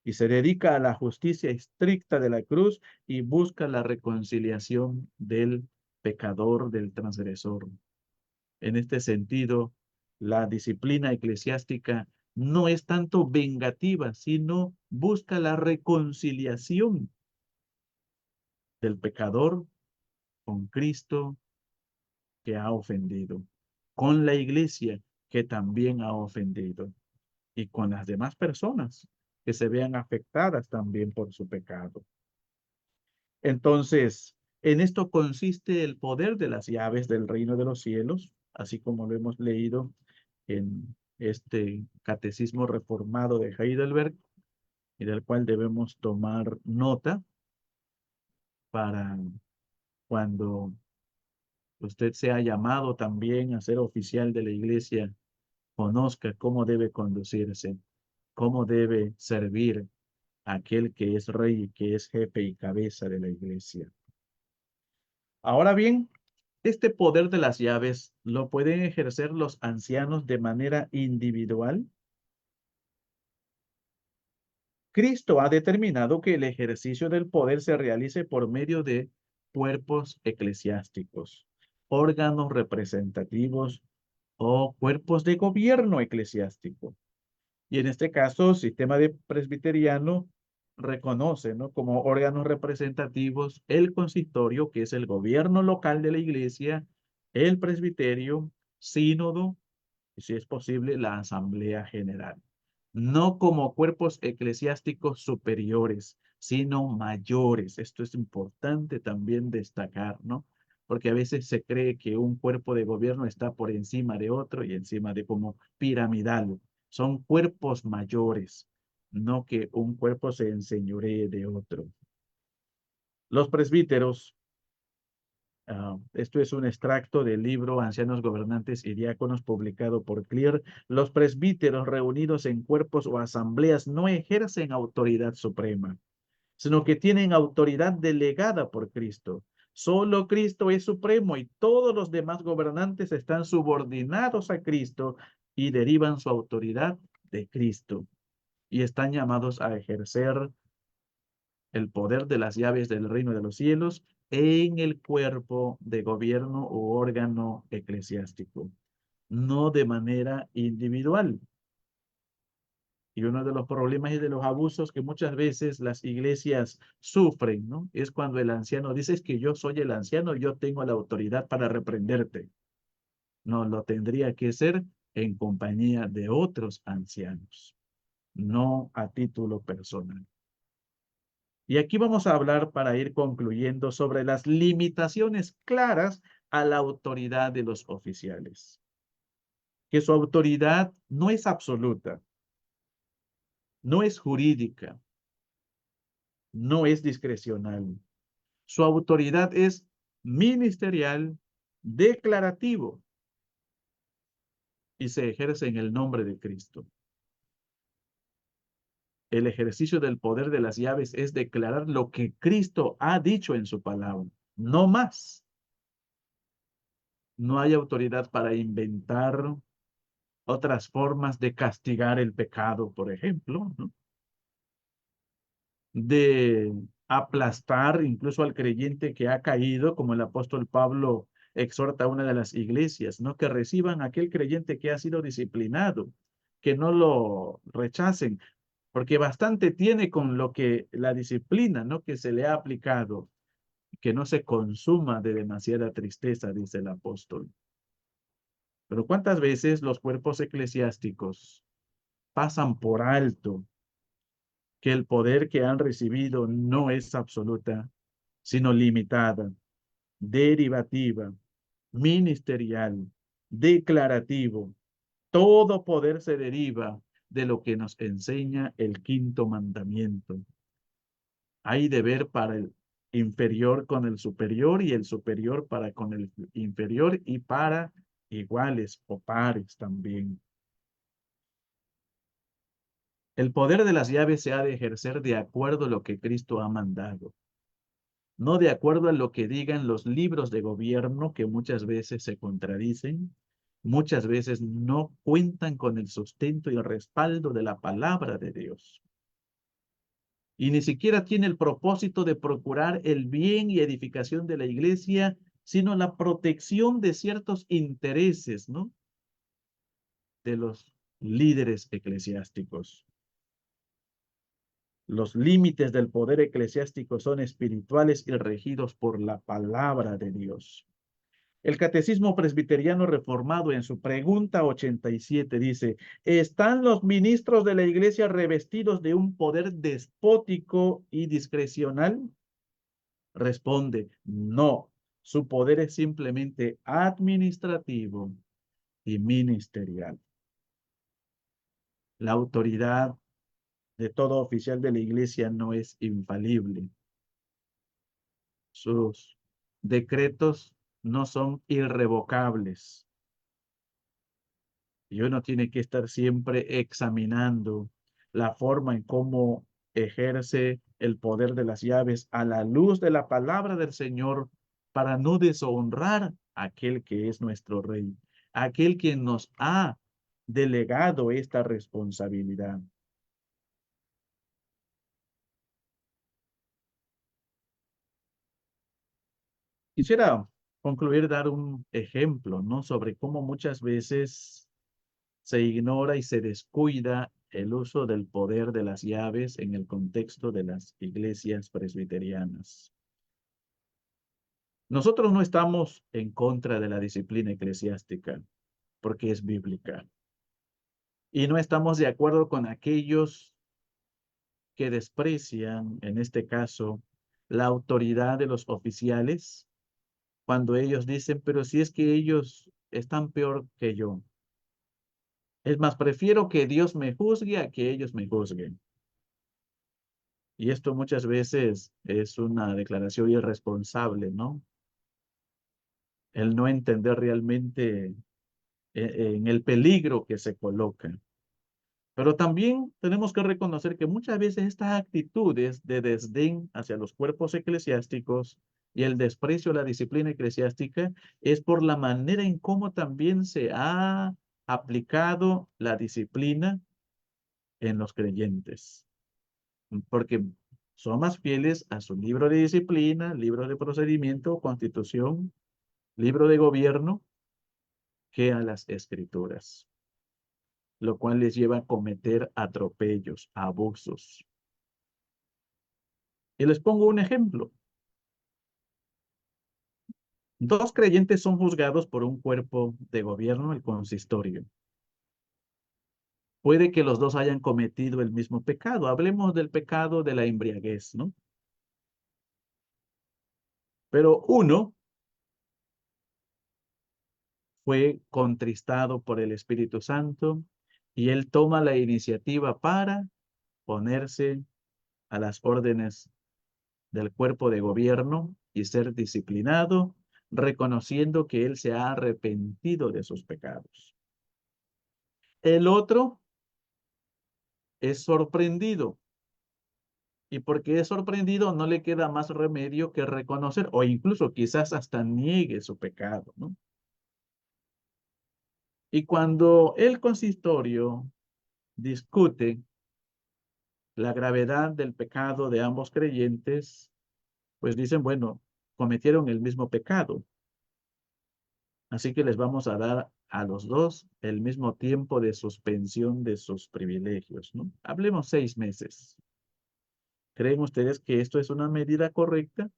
Y se dedica a la justicia estricta de la cruz y busca la reconciliación del pecador, del transgresor. En este sentido, la disciplina eclesiástica no es tanto vengativa, sino busca la reconciliación del pecador con Cristo que ha ofendido, con la iglesia que también ha ofendido y con las demás personas que se vean afectadas también por su pecado. Entonces, en esto consiste el poder de las llaves del reino de los cielos, así como lo hemos leído en este catecismo reformado de Heidelberg, y del cual debemos tomar nota para cuando usted sea llamado también a ser oficial de la iglesia, conozca cómo debe conducirse, cómo debe servir a aquel que es rey, que es jefe y cabeza de la iglesia. Ahora bien, este poder de las llaves lo pueden ejercer los ancianos de manera individual. Cristo ha determinado que el ejercicio del poder se realice por medio de cuerpos eclesiásticos, órganos representativos o cuerpos de gobierno eclesiástico. Y en este caso, sistema de presbiteriano reconoce, ¿no?, como órganos representativos el consistorio, que es el gobierno local de la iglesia, el presbiterio, sínodo, y si es posible, la asamblea general. No como cuerpos eclesiásticos superiores, sino mayores. Esto es importante también destacar, ¿no? Porque a veces se cree que un cuerpo de gobierno está por encima de otro y encima de como piramidal. Son cuerpos mayores, no que un cuerpo se enseñoree de otro. Los presbíteros, esto es un extracto del libro Ancianos Gobernantes y Diáconos publicado por Clear. Los presbíteros reunidos en cuerpos o asambleas no ejercen autoridad suprema, sino que tienen autoridad delegada por Cristo. Solo Cristo es supremo y todos los demás gobernantes están subordinados a Cristo y derivan su autoridad de Cristo y están llamados a ejercer el poder de las llaves del reino de los cielos en el cuerpo de gobierno u órgano eclesiástico, no de manera individual. Y uno de los problemas y de los abusos que muchas veces las iglesias sufren, ¿no?, es cuando el anciano dice: es que yo soy el anciano, yo tengo la autoridad para reprenderte. No, lo tendría que ser en compañía de otros ancianos, no a título personal. Y aquí vamos a hablar, para ir concluyendo, sobre las limitaciones claras a la autoridad de los oficiales. Que su autoridad no es absoluta, no es jurídica, no es discrecional. Su autoridad es ministerial, declarativo, y se ejerce en el nombre de Cristo. El ejercicio del poder de las llaves es declarar lo que Cristo ha dicho en su palabra, no más. No hay autoridad para inventar, otras formas de castigar el pecado, por ejemplo, ¿no? De aplastar incluso al creyente que ha caído, como el apóstol Pablo exhorta a una de las iglesias, ¿no? Que reciban a aquel creyente que ha sido disciplinado, que no lo rechacen, porque bastante tiene con lo que la disciplina, ¿no? Que se le ha aplicado, que no se consuma de demasiada tristeza, dice el apóstol. Pero ¿cuántas veces los cuerpos eclesiásticos pasan por alto que el poder que han recibido no es absoluta, sino limitada, derivativa, ministerial, declarativo? Todo poder se deriva de lo que nos enseña el quinto mandamiento. Hay deber para el inferior con el superior y el superior para con el inferior y para iguales o pares también. El poder de las llaves se ha de ejercer de acuerdo a lo que Cristo ha mandado, no de acuerdo a lo que digan los libros de gobierno que muchas veces se contradicen, muchas veces no cuentan con el sustento y el respaldo de la palabra de Dios. Y ni siquiera tiene el propósito de procurar el bien y edificación de la iglesia, sino la protección de ciertos intereses, ¿no? De los líderes eclesiásticos. Los límites del poder eclesiástico son espirituales y regidos por la palabra de Dios. El Catecismo Presbiteriano Reformado en su pregunta 87 dice: ¿están los ministros de la iglesia revestidos de un poder despótico y discrecional? Responde: no, su poder es simplemente administrativo y ministerial. La autoridad de todo oficial de la iglesia no es infalible. Sus decretos no son irrevocables. Y uno tiene que estar siempre examinando la forma en cómo ejerce el poder de las llaves a la luz de la palabra del Señor, para no deshonrar a aquel que es nuestro Rey, aquel que nos ha delegado esta responsabilidad. Quisiera concluir, dar un ejemplo, ¿no? Sobre cómo muchas veces se ignora y se descuida el uso del poder de las llaves en el contexto de las iglesias presbiterianas. Nosotros no estamos en contra de la disciplina eclesiástica, porque es bíblica. Y no estamos de acuerdo con aquellos que desprecian, en este caso, la autoridad de los oficiales, cuando ellos dicen: pero si es que ellos están peor que yo. Es más, prefiero que Dios me juzgue a que ellos me juzguen. Y esto muchas veces es una declaración irresponsable, ¿no? El no entender realmente en el peligro que se coloca. Pero también tenemos que reconocer que muchas veces estas actitudes de desdén hacia los cuerpos eclesiásticos y el desprecio a la disciplina eclesiástica es por la manera en cómo también se ha aplicado la disciplina en los creyentes. Porque son más fieles a su libro de disciplina, libro de procedimiento, constitución, libro de gobierno, que a las escrituras, lo cual les lleva a cometer atropellos, abusos. Y les pongo un ejemplo. Dos creyentes son juzgados por un cuerpo de gobierno, el consistorio. Puede que los dos hayan cometido el mismo pecado. Hablemos del pecado de la embriaguez, ¿no? Pero uno fue contristado por el Espíritu Santo y él toma la iniciativa para ponerse a las órdenes del cuerpo de gobierno y ser disciplinado, reconociendo que él se ha arrepentido de sus pecados. El otro es sorprendido, y porque es sorprendido no le queda más remedio que reconocer, o incluso quizás hasta niegue su pecado, ¿no? Y cuando el consistorio discute la gravedad del pecado de ambos creyentes, pues dicen, bueno, cometieron el mismo pecado. Así que les vamos a dar a los dos el mismo tiempo de suspensión de sus privilegios, ¿no? Hablemos 6 meses. ¿Creen ustedes que esto es una medida correcta?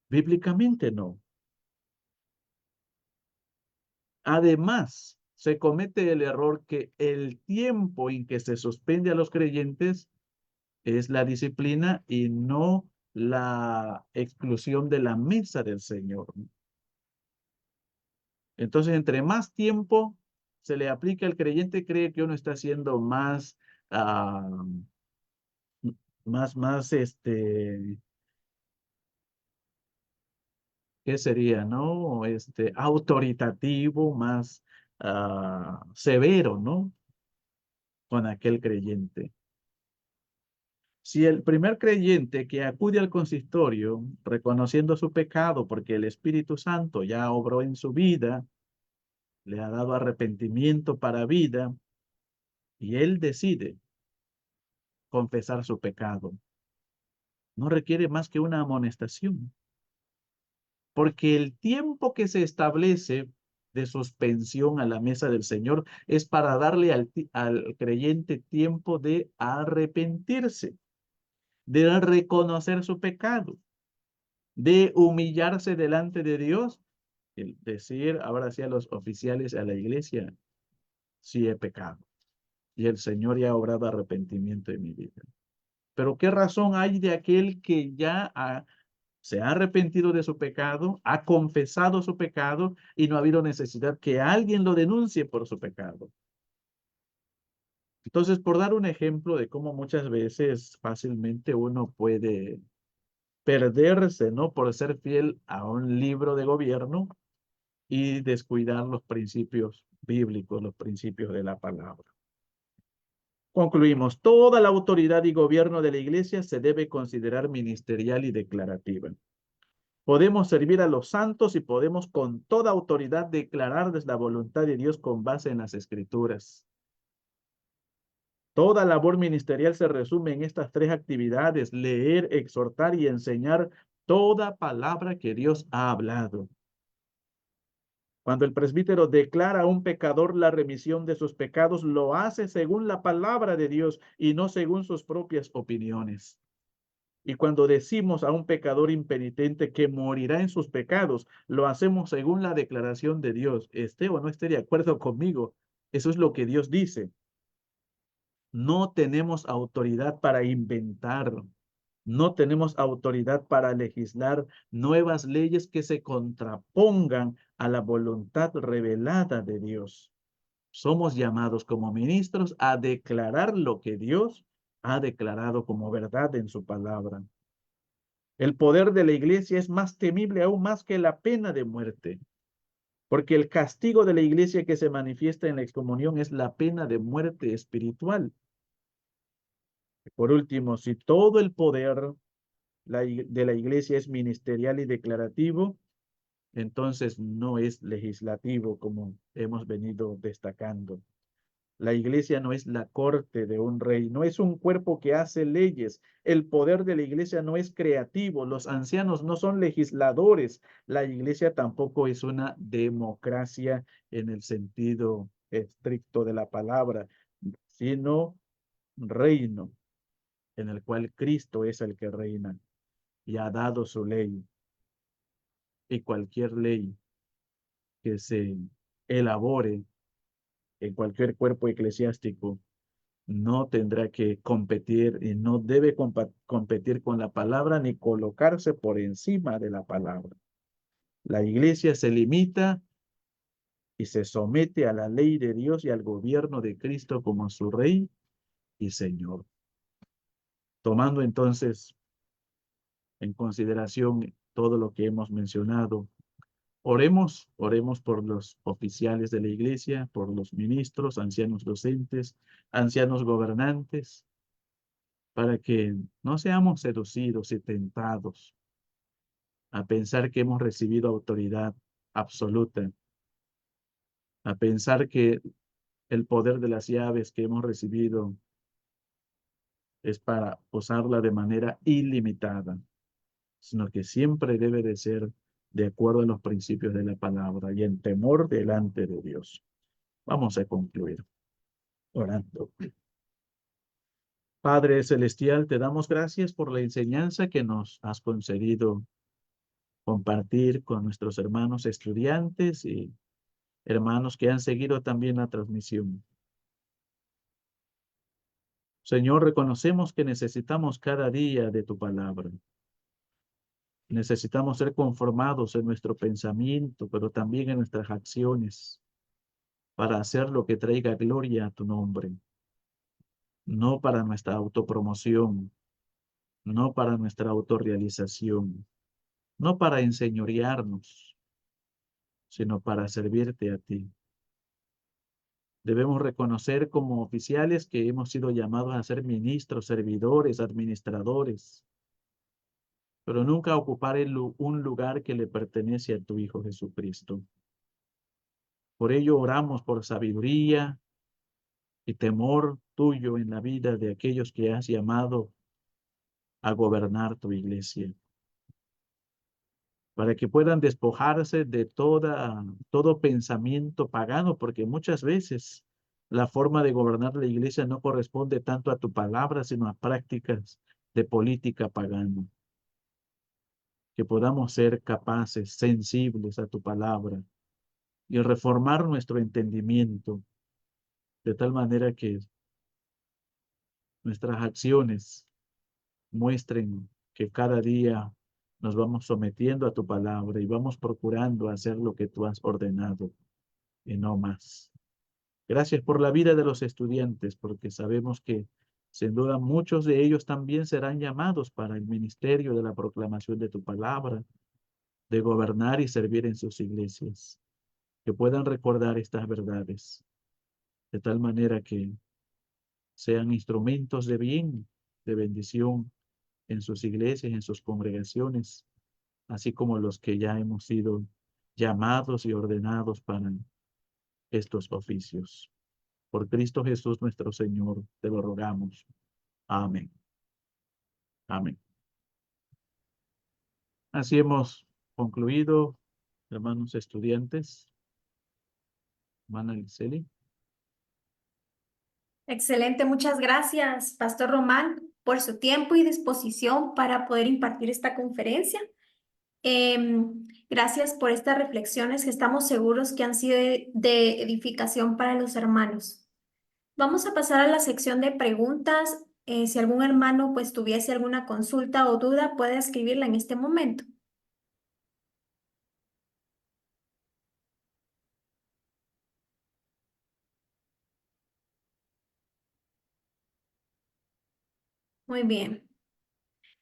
Bíblicamente no. Además, se comete el error que el tiempo en que se suspende a los creyentes es la disciplina y no la exclusión de la mesa del Señor. Entonces, entre más tiempo se le aplica al creyente, cree que uno está haciendo más, ah, ¿qué sería, no? Autoritativo, más severo, ¿no? Con aquel creyente. Si el primer creyente que acude al consistorio, reconociendo su pecado, porque el Espíritu Santo ya obró en su vida, le ha dado arrepentimiento para vida, y él decide confesar su pecado, no requiere más que una amonestación, porque el tiempo que se establece de suspensión a la mesa del Señor es para darle al creyente tiempo de arrepentirse, de reconocer su pecado, de humillarse delante de Dios, el decir ahora sí a los oficiales, a la iglesia, sí he pecado y el Señor ya ha obrado arrepentimiento en mi vida. Pero ¿qué razón hay de aquel que se ha arrepentido de su pecado, ha confesado su pecado y no ha habido necesidad que alguien lo denuncie por su pecado? Entonces, por dar un ejemplo de cómo muchas veces fácilmente uno puede perderse, ¿no? Por ser fiel a un libro de gobierno y descuidar los principios bíblicos, los principios de la palabra. Concluimos, toda la autoridad y gobierno de la iglesia se debe considerar ministerial y declarativa. Podemos servir a los santos y podemos con toda autoridad declararles la voluntad de Dios con base en las escrituras. Toda labor ministerial se resume en estas tres actividades: leer, exhortar y enseñar toda palabra que Dios ha hablado. Cuando el presbítero declara a un pecador la remisión de sus pecados, lo hace según la palabra de Dios y no según sus propias opiniones. Y cuando decimos a un pecador impenitente que morirá en sus pecados, lo hacemos según la declaración de Dios. Esté o no esté de acuerdo conmigo, eso es lo que Dios dice. No tenemos autoridad para inventar, no tenemos autoridad para legislar nuevas leyes que se contrapongan a la voluntad revelada de Dios. Somos llamados como ministros a declarar lo que Dios ha declarado como verdad en su palabra. El poder de la iglesia es más temible aún más que la pena de muerte, porque el castigo de la iglesia que se manifiesta en la excomunión es la pena de muerte espiritual. Por último, si todo el poder de la iglesia es ministerial y declarativo, entonces no es legislativo como hemos venido destacando. La iglesia no es la corte de un rey, no es un cuerpo que hace leyes. El poder de la iglesia no es creativo, los ancianos no son legisladores. La iglesia tampoco es una democracia en el sentido estricto de la palabra, sino reino en el cual Cristo es el que reina y ha dado su ley. Y cualquier ley que se elabore en cualquier cuerpo eclesiástico no tendrá que competir y no debe competir con la palabra ni colocarse por encima de la palabra. La iglesia se limita y se somete a la ley de Dios y al gobierno de Cristo como su Rey y Señor. Tomando entonces en consideración todo lo que hemos mencionado, oremos por los oficiales de la iglesia, por los ministros, ancianos docentes, ancianos gobernantes, para que no seamos seducidos y tentados a pensar que hemos recibido autoridad absoluta, a pensar que el poder de las llaves que hemos recibido es para usarla de manera ilimitada, sino que siempre debe de ser de acuerdo a los principios de la palabra y en temor delante de Dios. Vamos a concluir orando. Padre Celestial, te damos gracias por la enseñanza que nos has concedido compartir con nuestros hermanos estudiantes y hermanos que han seguido también la transmisión. Señor, reconocemos que necesitamos cada día de tu palabra. Necesitamos ser conformados en nuestro pensamiento, pero también en nuestras acciones, para hacer lo que traiga gloria a tu nombre, no para nuestra autopromoción, no para nuestra autorrealización, no para enseñorearnos, sino para servirte a ti. Debemos reconocer como oficiales que hemos sido llamados a ser ministros, servidores, administradores, pero nunca ocupar un lugar que le pertenece a tu Hijo Jesucristo. Por ello oramos por sabiduría y temor tuyo en la vida de aquellos que has llamado a gobernar tu iglesia, para que puedan despojarse de todo pensamiento pagano, porque muchas veces la forma de gobernar la iglesia no corresponde tanto a tu palabra, sino a prácticas de política pagana. Que podamos ser capaces, sensibles a tu palabra y reformar nuestro entendimiento de tal manera que nuestras acciones muestren que cada día nos vamos sometiendo a tu palabra y vamos procurando hacer lo que tú has ordenado y no más. Gracias por la vida de los estudiantes, porque sabemos que sin duda muchos de ellos también serán llamados para el ministerio de la proclamación de tu palabra, de gobernar y servir en sus iglesias, que puedan recordar estas verdades, de tal manera que sean instrumentos de bien, de bendición en sus iglesias, en sus congregaciones, así como los que ya hemos sido llamados y ordenados para estos oficios. Por Cristo Jesús nuestro Señor, te lo rogamos. Amén. Amén. Así hemos concluido, hermanos estudiantes. Hermana Giseli. Excelente, muchas gracias, Pastor Román, por su tiempo y disposición para poder impartir esta conferencia. Gracias por estas reflexiones que estamos seguros que han sido de edificación para los hermanos. Vamos a pasar a la sección de preguntas. Si algún hermano pues tuviese alguna consulta o duda, puede escribirla en este momento. Muy bien.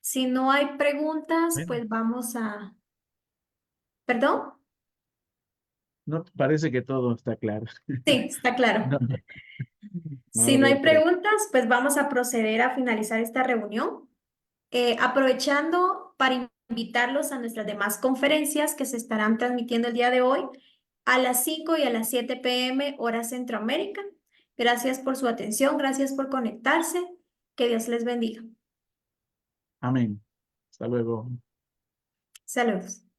Si no hay preguntas, Bueno, pues vamos a... ¿Perdón? no parece que todo está claro. Sí, está claro. No, no Si no habría hay preguntas. preguntas, pues vamos a proceder a finalizar esta reunión. Aprovechando para invitarlos a nuestras demás conferencias que se estarán transmitiendo el día de hoy a las 5 y a las 7 p.m. hora Centroamérica. Gracias por su atención, gracias por conectarse. Que Dios les bendiga. Amén. Hasta luego. Saludos.